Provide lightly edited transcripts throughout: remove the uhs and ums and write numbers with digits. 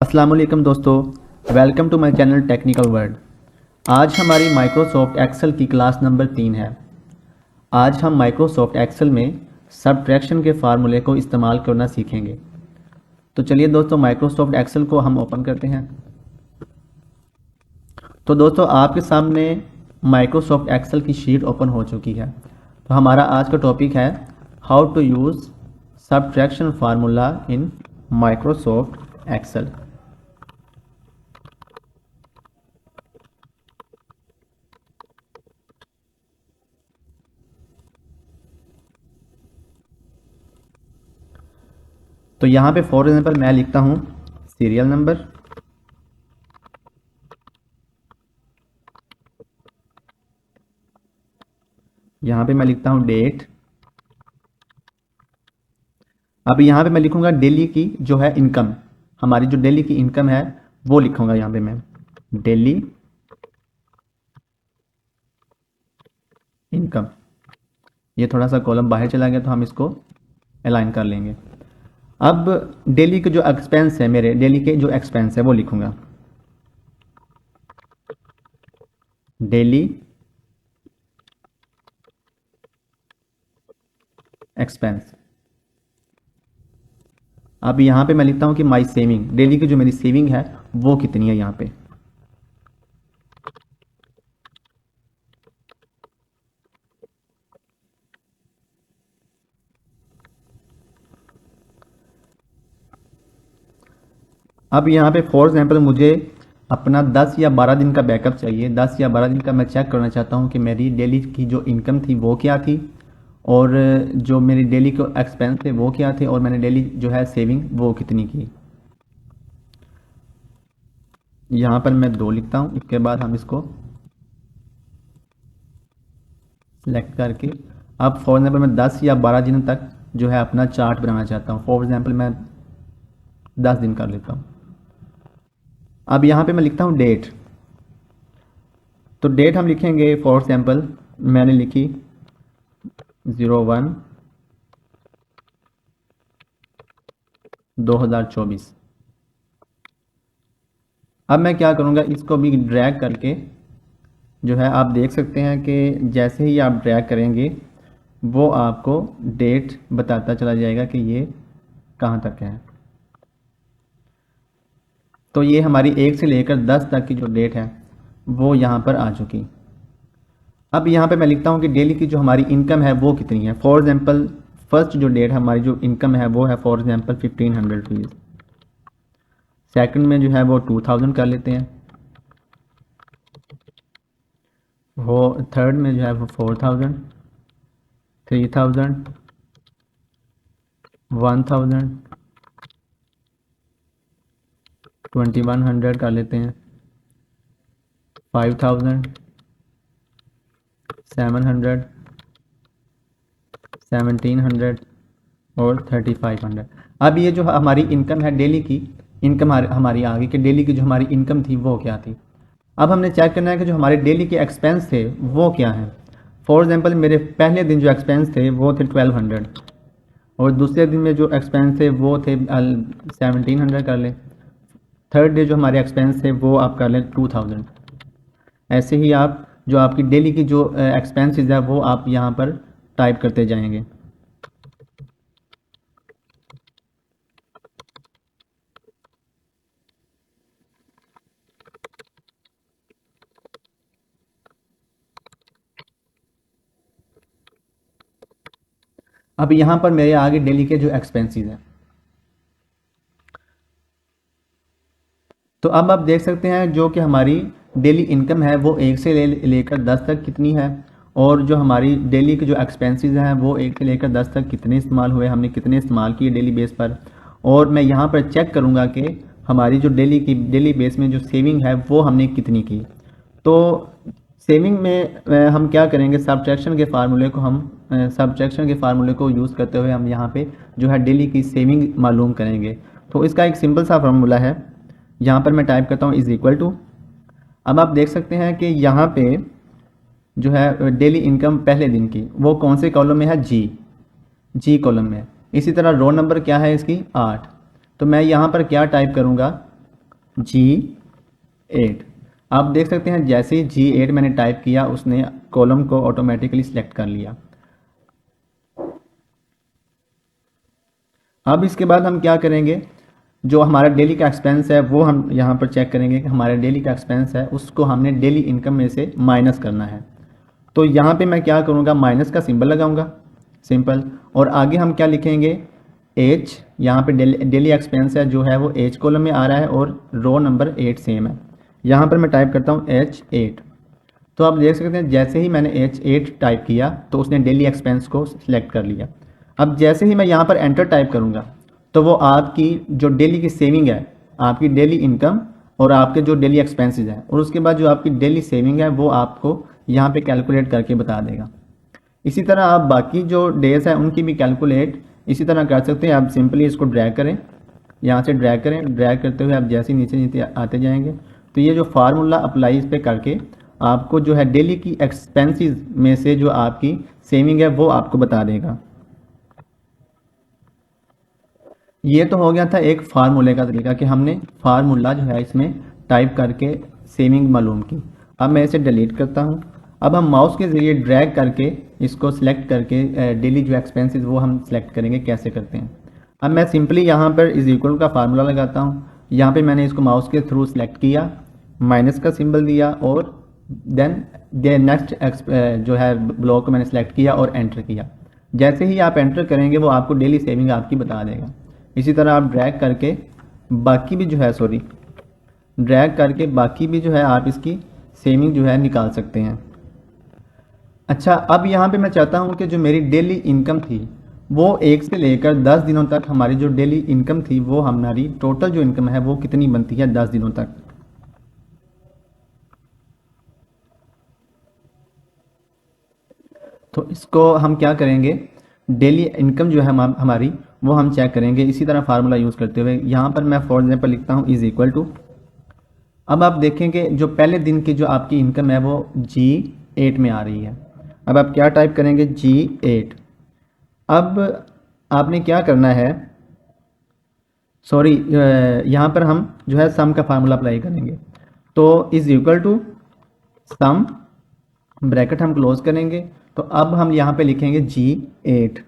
अस्सलाम वालेकुम दोस्तों, welcome to my channel technical world. आज हमारी माइक्रोसॉफ्ट एक्सेल की क्लास नंबर 3 है। आज हम माइक्रोसॉफ्ट एक्सेल में सब्ट्रैक्शन के फार्मूले को इस्तेमाल करना सीखेंगे। तो चलिए दोस्तों, माइक्रोसॉफ्ट एक्सेल को हम ओपन करते हैं। तो दोस्तों, आपके सामने माइक्रोसॉफ्ट एक्सेल की शीट ओपन हो चुकी है। तो हमारा आज का टॉपिक है how to use subtraction formula in Microsoft Excel. तो यहाँ पे फॉर एग्जाम्पल मैं लिखता हूँ सीरियल नंबर, यहाँ पे मैं लिखता हूँ डेट। अब यहाँ पे मैं लिखूंगा डेली की जो है इनकम, हमारी जो डेली की इनकम है वो लिखूंगा यहाँ पे मैं डेली इनकम। ये थोड़ा सा कॉलम बाहर चला गया तो हम इसको अलाइन कर लेंगे। अब डेली के जो एक्सपेंस है, मेरे डेली के जो एक्सपेंस है वो लिखूंगा डेली एक्सपेंस। अब यहाँ पे मैं लिखता हूँ कि माई सेविंग, डेली की जो मेरी सेविंग है वो कितनी है यहाँ पे। अब यहाँ पे फॉर एग्जाम्पल मुझे अपना 10 या 12 दिन का बैकअप चाहिए। 10 या 12 दिन का मैं चेक करना चाहता हूँ कि मेरी डेली की जो इनकम थी वो क्या थी और जो मेरी डेली के एक्सपेंस थे वो क्या थे और मैंने डेली जो है सेविंग वो कितनी की। यहाँ पर मैं 2 लिखता हूँ। इसके बाद हम इसको सिलेक्ट करके अब फॉर एग्जाम्पल मैं 10 या 12 दिन तक जो है अपना चार्ट बनाना चाहता हूँ। फॉर एग्जाम्पल मैं 10 दिन कर लेता हूँ। अब यहाँ पे मैं लिखता हूँ डेट। तो डेट हम लिखेंगे फॉर एग्जाम्पल मैंने लिखी 01/2024। अब मैं क्या करूँगा, इसको भी ड्रैग करके जो है आप देख सकते हैं कि जैसे ही आप ड्रैग करेंगे वो आपको डेट बताता चला जाएगा कि ये कहाँ तक है। तो ये हमारी 1 से लेकर 10 तक की जो डेट है वो यहाँ पर आ चुकी। अब यहाँ पे मैं लिखता हूँ कि डेली की जो हमारी इनकम है वो कितनी है। फॉर एग्जांपल फर्स्ट जो डेट है हमारी जो इनकम है वो है फॉर एग्जांपल 1500 रुपीज़। सेकंड में जो है वो 2000 कर लेते हैं। वो थर्ड में जो है वो 4000, 3000, 1000, 2100 कर लेते हैं, 5000, 700, 1700 और 3500। अब ये जो हमारी इनकम है डेली की इनकम हमारी आ गई कि डेली की जो हमारी इनकम थी वो क्या थी। अब हमने चेक करना है कि जो हमारे डेली के एक्सपेंस थे वो क्या हैं। फॉर एग्जांपल मेरे पहले दिन जो एक्सपेंस थे वो थे 1200 और दूसरे दिन में जो एक्सपेंस थे वो थे 1700 कर लें। थर्ड डे जो हमारे एक्सपेंस थे वो आप कर लें 2000। ऐसे ही आप जो आपकी डेली की जो एक्सपेंसेस है वो आप यहाँ पर टाइप करते जाएंगे। अब यहाँ पर मेरे आगे डेली के जो एक्सपेंसेस हैं, तो अब आप देख सकते हैं जो कि हमारी डेली इनकम है वो 1 से लेकर 10 तक कितनी है और जो हमारी डेली के जो एक्सपेंसेस हैं वो 1 से लेकर 10 तक कितने इस्तेमाल हुए, हमने कितने इस्तेमाल किए डेली बेस पर। और मैं यहाँ पर चेक करूँगा कि हमारी जो डेली बेस में जो सेविंग है वो हमने कितनी की। तो सेविंग में हम क्या करेंगे, सब्ट्रैक्शन के फार्मूले को यूज़ करते हुए हम यहाँ पे जो है डेली की सेविंग मालूम करेंगे। तो इसका एक सिंपल सा फार्मूला है, यहाँ पर मैं टाइप करता हूँ इज़ इक्वल टू। अब आप देख सकते हैं कि यहाँ पे जो है डेली इनकम पहले दिन की वो कौन से कॉलम में है, जी कॉलम में। इसी तरह रो नंबर क्या है इसकी 8। तो मैं यहाँ पर क्या टाइप करूँगा, G8। आप देख सकते हैं जैसे ही G8 मैंने टाइप किया उसने कॉलम को ऑटोमेटिकली सिलेक्ट कर लिया। अब इसके बाद हम क्या करेंगे, जो हमारा डेली का एक्सपेंस है वो हम यहाँ पर चेक करेंगे कि हमारा डेली का एक्सपेंस है उसको हमने डेली इनकम में से माइनस करना है। तो यहाँ पे मैं क्या करूँगा, माइनस का सिंबल लगाऊंगा, सिंपल, और आगे हम क्या लिखेंगे, एच। यहाँ पे डेली एक्सपेंस है जो है वो एच कॉलम में आ रहा है और रो नंबर 8 सेम है। यहाँ पर मैं टाइप करता हूँ H8। तो आप देख सकते हैं जैसे ही मैंने H8 टाइप किया तो उसने डेली एक्सपेंस को सिलेक्ट कर लिया। अब जैसे ही मैं यहाँ पर एंटर टाइप करूँगा तो वो आपकी जो डेली की सेविंग है, आपकी डेली इनकम और आपके जो डेली एक्सपेंसेस हैं, और उसके बाद जो आपकी डेली सेविंग है वो आपको यहाँ पे कैलकुलेट करके बता देगा। इसी तरह आप बाकी जो डेज हैं उनकी भी कैलकुलेट इसी तरह कर सकते हैं। आप सिंपली इसको ड्रैग करें, यहाँ से ड्रैग करें, ड्रैग करते हुए आप जैसे नीचे नीचे आते जाएंगे तो ये जो फार्मूला अप्लाई इस पर करके आपको जो है डेली की एक्सपेंसेस में से जो आपकी सेविंग है वो आपको बता देगा। ये तो हो गया था एक फार्मूले का तरीका कि हमने फार्मूला जो है इसमें टाइप करके सेविंग मालूम की। अब मैं इसे डिलीट करता हूँ। अब हम माउस के ज़रिए ड्रैग करके इसको सिलेक्ट करके डेली जो एक्सपेंसेस वो हम सिलेक्ट करेंगे, कैसे करते हैं। अब मैं सिंपली यहाँ पर इज इक्वल का फार्मूला लगाता हूँ। यहाँ पे मैंने इसको माउस के थ्रू सिलेक्ट किया, माइनस का सिंबल दिया और देन नेक्स्ट जो है ब्लॉक को मैंने सेलेक्ट किया और एंटर किया। जैसे ही आप एंटर करेंगे वो आपको डेली सेविंग आपकी बता देगा। इसी तरह आप ड्रैग करके बाकी भी जो है ड्रैग करके बाकी भी जो है आप इसकी सेविंग जो है निकाल सकते हैं। अच्छा, अब यहाँ पे मैं चाहता हूँ कि जो मेरी डेली इनकम थी वो 1 से लेकर 10 दिनों तक हमारी जो डेली इनकम थी वो हमारी टोटल जो इनकम है वो कितनी बनती है 10 दिनों तक। तो इसको हम क्या करेंगे, डेली इनकम जो है हमारी वो हम चेक करेंगे इसी तरह फार्मूला यूज़ करते हुए। यहाँ पर मैं फॉर एग्जाम्पल लिखता हूँ इज इक्वल टू। अब आप देखेंगे जो पहले दिन की जो आपकी इनकम है वो G8 में आ रही है। अब आप क्या टाइप करेंगे, G8। अब आपने क्या करना है, सॉरी, यहाँ पर हम जो है सम का फार्मूला अप्लाई करेंगे। तो is equal to sum, bracket हम क्लोज करेंगे। तो अब हम यहाँ पे लिखेंगे G8।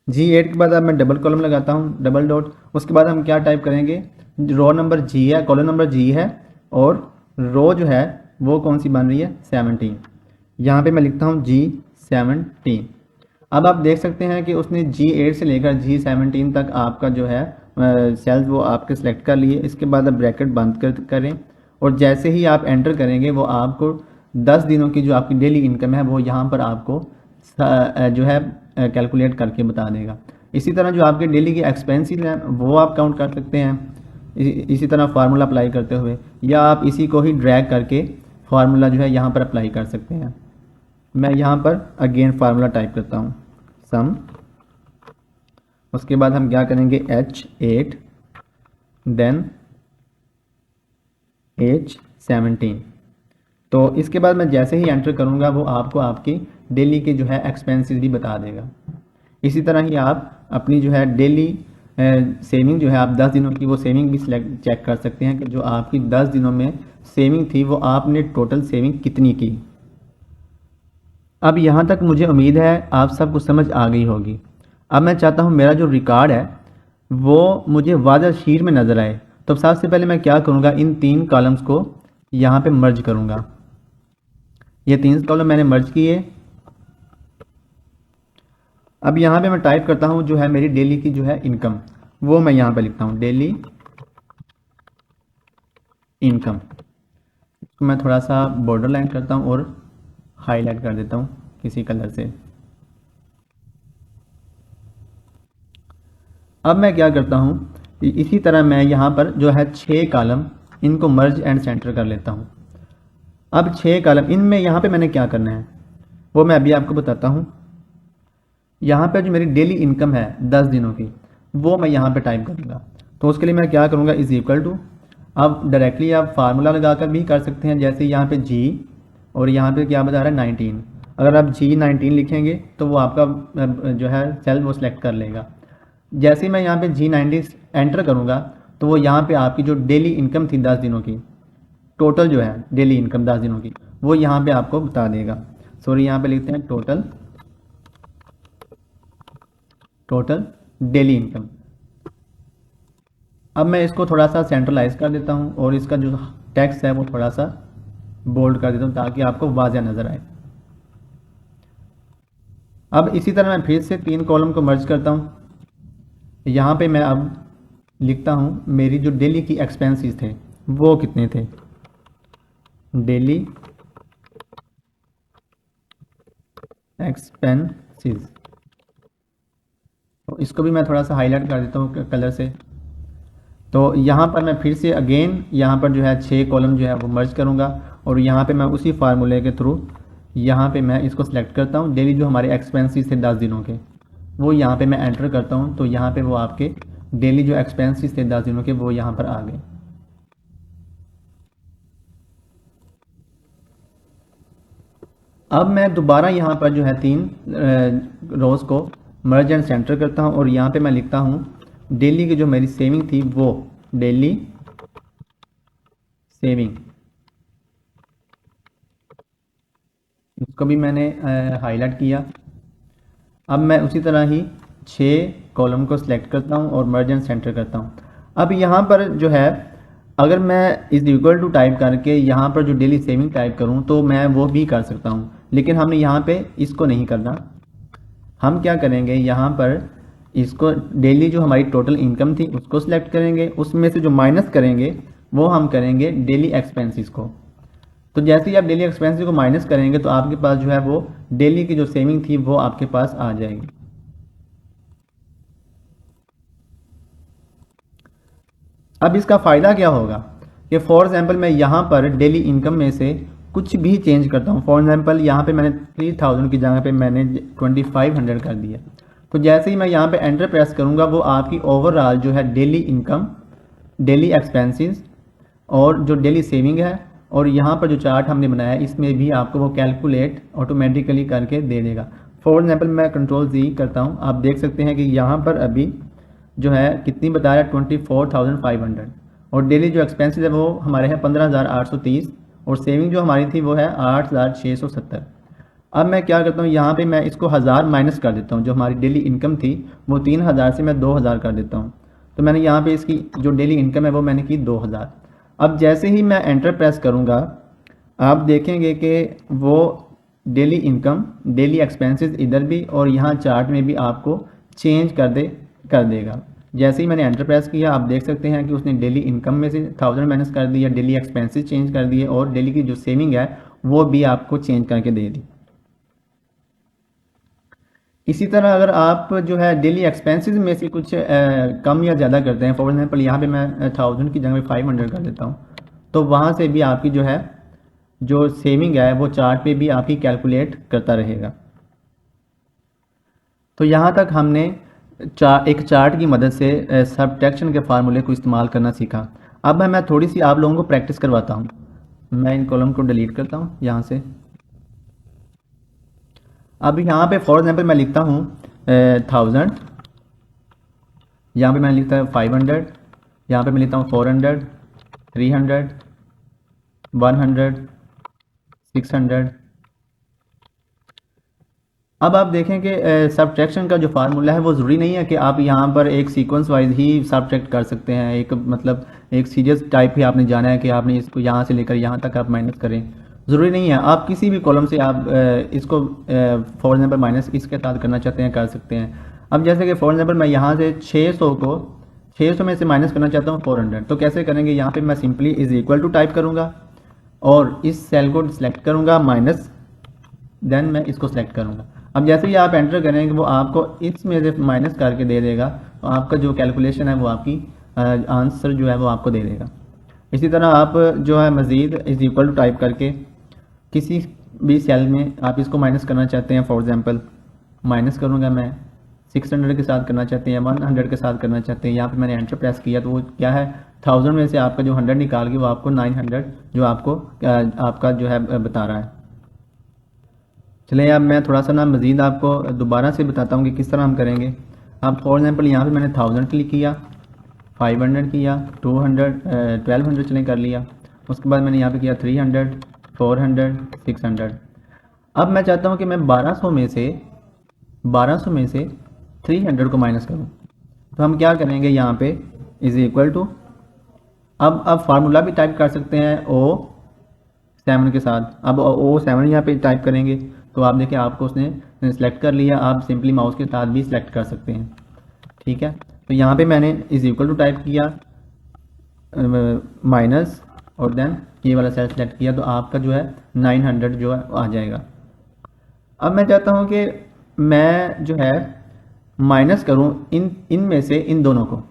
G8 के बाद अब मैं डबल कॉलम लगाता हूँ, डबल डॉट। उसके बाद हम क्या टाइप करेंगे, रो नंबर G है, कॉलम नंबर G है और रो जो है वो कौन सी बन रही है, 17। यहाँ पे मैं लिखता हूँ G17। अब आप देख सकते हैं कि उसने G8 से लेकर G17 तक आपका जो है सेल्स वो आपके सेलेक्ट कर लिए। इसके बाद आप ब्रैकेट बंद करें और जैसे ही आप एंटर करेंगे वो आपको 10 दिनों की जो आपकी डेली इनकम है वो यहाँ पर आपको जो है कैलकुलेट करके बता देगा। इसी तरह जो आपके डेली के एक्सपेंसेस हैं वो आप काउंट कर सकते हैं इसी तरह फार्मूला अप्लाई करते हुए, या आप इसी को ही ड्रैग करके फार्मूला जो है यहाँ पर अप्लाई कर सकते हैं। मैं यहाँ पर अगेन फार्मूला टाइप करता हूँ, सम। उसके बाद हम क्या करेंगे, H8 देन H17। तो इसके बाद मैं जैसे ही एंटर करूँगा वो आपको आपकी डेली के जो है एक्सपेंसेस भी बता देगा। इसी तरह ही आप अपनी जो है डेली सेविंग जो है आप 10 दिनों की वो सेविंग भी चेक कर सकते हैं कि जो आपकी 10 दिनों में सेविंग थी वो आपने टोटल सेविंग कितनी की। अब यहाँ तक मुझे उम्मीद है आप सबको समझ आ गई होगी। अब मैं चाहता हूँ मेरा जो रिकॉर्ड है वो मुझे वाज़ह शीट में नज़र आए। तो सबसे पहले मैं क्या करूँगा, इन 3 कॉलम्स को यहाँ पे मर्ज करूँगा। ये 3 कॉलम मैंने मर्ज किए। अब यहाँ पे मैं टाइप करता हूँ जो है मेरी डेली की जो है इनकम, वो मैं यहाँ पे लिखता हूँ डेली इनकम। इसको मैं थोड़ा सा बॉर्डर लाइन करता हूँ और हाईलाइट कर देता हूँ किसी कलर से। अब मैं क्या करता हूँ, इसी तरह मैं यहाँ पर जो है 6 कॉलम इनको मर्ज एंड सेंटर कर लेता हूँ। अब 6 कॉलम इनमें यहाँ पे मैंने क्या करना है वो मैं अभी आपको बताता हूँ। यहाँ पे जो मेरी डेली इनकम है 10 दिनों की वो मैं यहाँ पे टाइप करूँगा। तो उसके लिए मैं क्या करूँगा, इज इक्वल टू। अब डायरेक्टली आप फार्मूला लगाकर भी कर सकते हैं, जैसे यहाँ पे G और यहाँ पे क्या बता रहा है 19। अगर आप G19 लिखेंगे तो वो आपका जो है सेल वो सिलेक्ट कर लेगा। जैसे ही मैं यहाँ पे G90 एंटर करूँगा तो वो यहाँ पे आपकी जो डेली इनकम थी 10 दिनों की, टोटल जो है डेली इनकम 10 दिनों की, वो यहाँ पे आपको बता देगा। सॉरी, यहाँ पे लिखते हैं टोटल डेली इनकम। अब मैं इसको थोड़ा सा सेंट्रलाइज कर देता हूँ और इसका जो टेक्स्ट है वो थोड़ा सा बोल्ड कर देता हूँ ताकि आपको वाज़ह नज़र आए। अब इसी तरह मैं फिर से 3 कॉलम को मर्ज करता हूँ। यहाँ पे मैं अब लिखता हूँ मेरी जो डेली की एक्सपेंसेस थे वो कितने थे, डेली एक्सपेंसेस। तो इसको भी मैं थोड़ा सा हाईलाइट कर देता हूँ कलर से। तो यहाँ पर मैं फिर से अगेन यहाँ पर जो है 6 कॉलम जो है वो मर्ज करूँगा और यहाँ पे मैं उसी फार्मूले के थ्रू यहाँ पे मैं इसको सिलेक्ट करता हूँ। डेली जो हमारे एक्सपेंसेस थे 10 दिनों के वो यहाँ पे मैं एंटर करता हूँ, तो यहाँ पे वो आपके डेली जो एक्सपेंसेस थे 10 दिनों के वो यहाँ पर आ गए। अब मैं दोबारा यहाँ पर जो है 3 रोज़ को मर्ज एंड सेंटर करता हूँ और यहाँ पे मैं लिखता हूँ डेली की जो मेरी सेविंग थी वो डेली सेविंग, इसको भी मैंने हाईलाइट किया। अब मैं उसी तरह ही 6 कॉलम को सिलेक्ट करता हूँ और मर्ज एंड सेंटर करता हूँ। अब यहाँ पर जो है अगर मैं इज इक्वल टू टाइप करके यहाँ पर जो डेली सेविंग टाइप करूँ तो मैं वो भी कर सकता हूँ, लेकिन हमने यहाँ पे इसको नहीं करना। हम क्या करेंगे, यहाँ पर इसको डेली जो हमारी टोटल इनकम थी उसको सिलेक्ट करेंगे, उसमें से जो माइनस करेंगे वो हम करेंगे डेली एक्सपेंसेस को। तो जैसे ही आप डेली एक्सपेंसेस को माइनस करेंगे तो आपके पास जो है वो डेली की जो सेविंग थी वो आपके पास आ जाएगी। अब इसका फ़ायदा क्या होगा कि फॉर एग्जांपल मैं यहाँ पर डेली इनकम में से कुछ भी चेंज करता हूँ। फॉर एग्जांपल यहाँ पे मैंने 3000 की जगह पे मैंने 2500 कर दिया, तो जैसे ही मैं यहाँ पे एंटर प्रेस करूँगा वो आपकी ओवरऑल जो है डेली इनकम, डेली एक्सपेंसेस और जो डेली सेविंग है और यहाँ पर जो चार्ट हमने बनाया है इसमें भी आपको वो कैलकुलेट ऑटोमेटिकली करके दे देगा। फॉर एग्जांपल मैं कंट्रोल Z करता हूँ, आप देख सकते हैं कि यहाँ पर अभी जो है कितनी बता रहा है 24,500 और डेली जो एक्सपेंसेस है वो हमारे हैं 15,830 और सेविंग जो हमारी थी वो है 8,670। अब मैं क्या करता हूँ, यहाँ पे मैं इसको 1000 माइनस कर देता हूँ। जो हमारी डेली इनकम थी वो 3000 से मैं 2000 कर देता हूँ, तो मैंने यहाँ पे इसकी जो डेली इनकम है वो मैंने की 2000। अब जैसे ही मैं एंटर प्रेस करूँगा आप देखेंगे कि वो डेली इनकम, डेली एक्सपेंसेस इधर भी और यहाँ चार्ट में भी आपको चेंज कर देगा। जैसे ही मैंने एंटर प्रेस किया आप देख सकते हैं कि उसने डेली इनकम में से 1000 माइनस कर दिया, डेली एक्सपेंसेस चेंज कर दिए और डेली की जो सेविंग है वो भी आपको चेंज करके दे दी। इसी तरह अगर आप जो है डेली एक्सपेंसेस में से कुछ कम या ज़्यादा करते हैं, फॉर एग्जांपल यहाँ पे मैं 1000 की जगह पे 500 कर देता हूँ, तो वहाँ से भी आपकी जो है जो सेविंग है वो चार्ट पे भी आपकी कैलकुलेट करता रहेगा। तो यहाँ तक हमने एक चार्ट की मदद से सबट्रैक्शन के फार्मूले को इस्तेमाल करना सीखा। अब मैं थोड़ी सी आप लोगों को प्रैक्टिस करवाता हूँ। मैं इन कॉलम को डिलीट करता हूँ यहाँ से। अब यहाँ पे फॉर एग्जांपल मैं लिखता हूँ 1000, यहाँ पे मैंने लिखता है 500, यहाँ पे मैं लिखता हूँ 400, 300, 100, 600। अब आप देखें कि सबट्रैक्शन का जो फार्मूला है वो ज़रूरी नहीं है कि आप यहाँ पर एक सीक्वेंस वाइज ही सबट्रैक्ट कर सकते हैं। एक मतलब एक सीरियस टाइप ही आपने जाना है कि आपने इसको यहाँ से लेकर यहाँ तक आप माइनस करें, ज़रूरी नहीं है। आप किसी भी कॉलम से आप इसको फॉर एग्जांपल माइनस इसके साथ करना चाहते हैं कर सकते हैं। अब जैसे कि फॉर एग्जांपल मैं यहाँ से 600 में से माइनस करना चाहता हूँ 400, तो कैसे करेंगे, यहाँ पे मैं simply is equal to type करूँगा और इस सेल को सिलेक्ट करूँगा माइनस, देन मैं इसको सिलेक्ट करूँगा। अब जैसे ही आप एंटर करेंगे वो आपको इसमें से माइनस करके दे देगा, तो आपका जो कैलकुलेशन है वो आपकी आंसर जो है वो आपको दे देगा। इसी तरह आप जो है मज़ीद इज इक्वल टू टाइप करके किसी भी सेल में आप इसको माइनस करना चाहते हैं, फॉर एग्जांपल माइनस करूँगा मैं 600 के साथ करना चाहते हैं, 100 के साथ करना चाहते हैं। यहाँ पे मैंने एंटर प्रेस किया तो वो क्या है 1000 में से आपका जो 100 निकाल के वो आपको 900 जो आपको आपका जो है बता रहा है। चलिए अब मैं थोड़ा सा ना मज़ीद आपको दोबारा से बताता हूँ कि किस तरह हम करेंगे। अब फॉर एग्जाम्पल यहाँ पे मैंने 1000 क्लिक किया, 500 किया, 200, 1200 चलें कर लिया। उसके बाद मैंने यहाँ पे किया 300, 400, 600। अब मैं चाहता हूँ कि मैं 1200 में से 300 को माइनस करूँ। तो हम क्या करेंगे, यहाँ पे इज़ इक्वल टू, अब फार्मूला भी टाइप कर सकते हैं O7 के साथ। अब O7 यहाँ पे टाइप करेंगे तो आप देखिए आपको उसने सेलेक्ट कर लिया। आप सिंपली माउस के साथ भी सिलेक्ट कर सकते हैं, ठीक है। तो यहाँ पे मैंने इज़ इक्वल टू टाइप किया, माइनस, और देन ये वाला सेल सेलेक्ट किया, तो आपका जो है 900 जो है आ जाएगा। अब मैं चाहता हूँ कि मैं जो है माइनस करूँ इन में से इन दोनों को।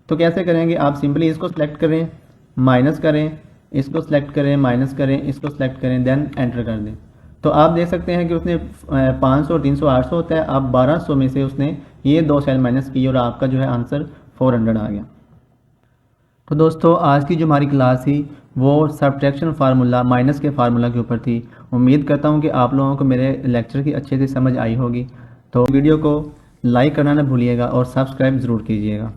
तो कैसे करेंगे, आप सिंपली इसको सेलेक्ट करें, माइनस करें, इसको सेलेक्ट करें, माइनस करें, इसको सेलेक्ट करें, देन एंटर कर दें। तो आप देख सकते हैं कि उसने 500, 300, 800 होता है। अब 1200 में से उसने ये 2 सेल माइनस किए और आपका जो है आंसर 400 आ गया। तो दोस्तों आज की जो हमारी क्लास थी वो सब्ट्रैक्शन फार्मूला, माइनस के फार्मूला के ऊपर थी। उम्मीद करता हूँ कि आप लोगों को मेरे लेक्चर की अच्छे से समझ आई होगी। तो वीडियो को लाइक करना ना भूलिएगा और सब्सक्राइब ज़रूर कीजिएगा।